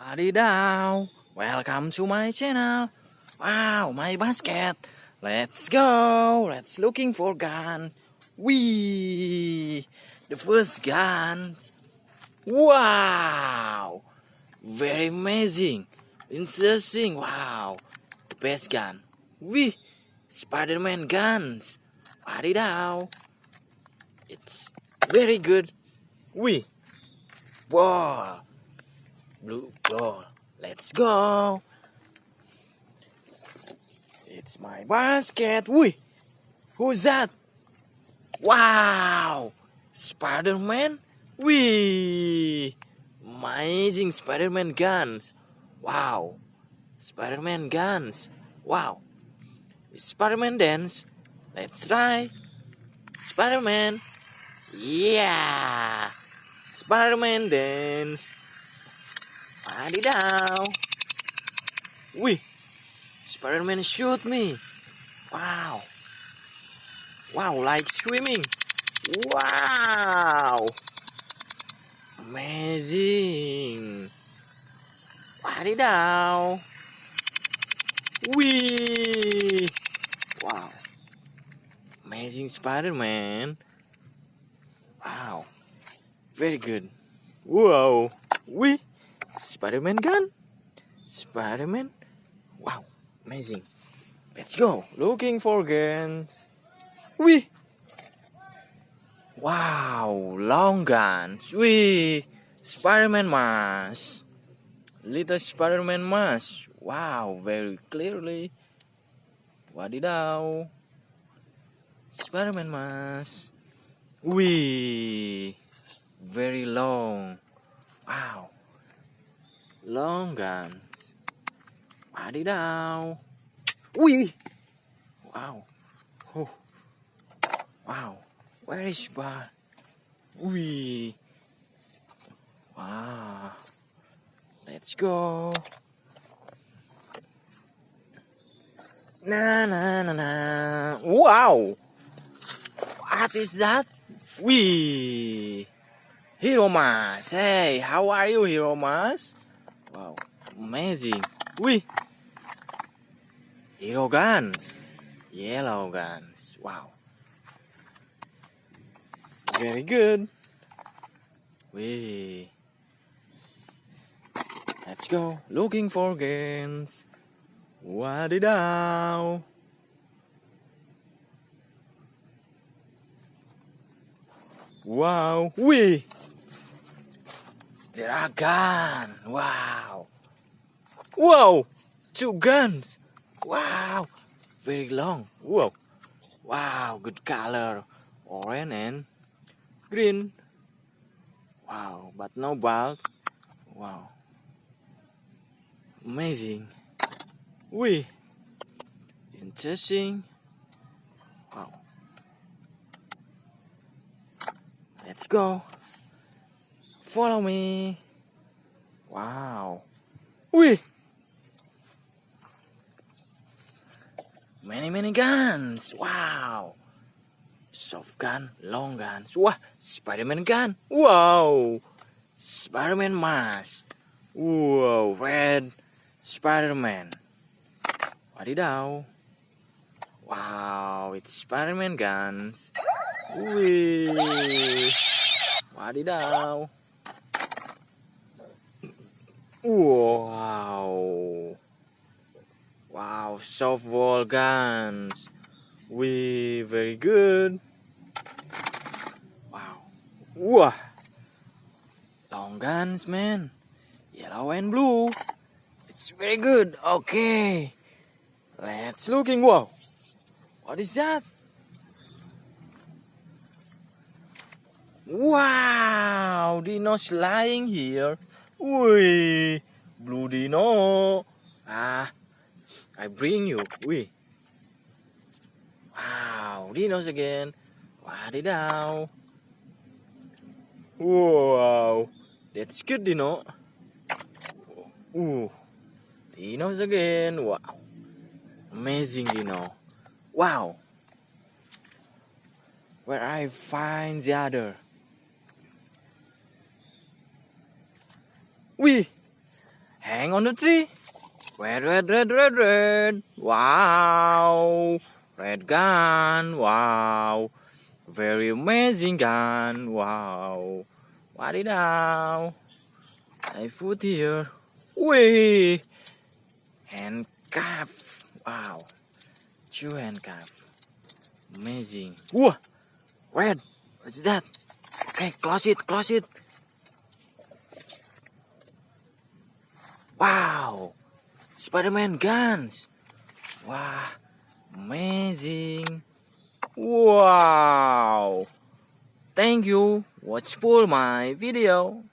Adidaw! Welcome to my channel. Wow, my basket. Let's go. Let's looking for gun. Wee! The first guns. Wow! Very amazing. Interesting. Wow. The best gun. Wee! Spiderman guns. Adidaw! It's very good. Wee! Wow! Blue ball. Let's go. It's my basket. Wee! Who's that? Wow! Spiderman? Wee! Amazing Spiderman guns. Wow! Spiderman guns. Wow! Spiderman dance. Let's try. Spiderman. Yeah! Spiderman dance. Adidaw. Wih, Spiderman shoot me. Wow. Wow, like swimming. Wow. Amazing. Adidaw. Wih. Wow. Amazing Spiderman. Wow. Very good. Wow. Wih. Spiderman gun? Spiderman? Wow, amazing. Let's go. Looking for guns. Wee! Wow, long guns. Wee! Spiderman mask. Little Spiderman mask. Wow, very clearly. Wadidaw. Spiderman mask. Wee! Very long. Wow. Long guns. Wadidaw. Wih. Wow. Oh. Wow. Where is Bar? Wih. Wow. Let's go. Na na na na. Wow. What is that? Wih. Hero Mas. Hey, how are you, Hero Mas? Wow, amazing. Wih. Hero guns. Yellow guns. Wow. Very good. Wih. Let's go. Looking for guns. Wadidaw. Wow. Wih. There are guns. Wow. Wow. 2 guns. Wow. Very long. Wow. Wow. Good color. Orange and green. Wow. But no bulb. Wow. Amazing. Wee. Interesting. Wow. Let's go. Follow me. Wow. Wih. Many guns. Wow. Soft gun, long guns. Wah, Spiderman gun. Wow. Spiderman mask. Wow, red Spiderman. Wadidaw. Wow, it's Spiderman guns. Wih. Wadidaw. Wow. Wow, softball guns. We very good. Wow. Wah. Long guns, man. Yellow and blue. It's very good. Okay. Let's looking. Wow. What is that? Wow, dino's lying here. Wee, blue dino. Ah, I bring you. Wee. Wow, dinos again. Wadidaw. Wow, that's good, dino. Ooh, dinos again. Wow, amazing dino. Wow. Where I find the other? Wih, hang on the tree. Red, red, red, red, red. Wow. Red gun. Wow. Very amazing gun. Wow. Wadidaw. I put here. Wee. Handcuff. Wow. 2 handcuff. Amazing. Whoa. Red. What's that? Okay, close it, close it. Wow. Spiderman guns. Wow. Amazing. Wow. Thank you. Watch for my video.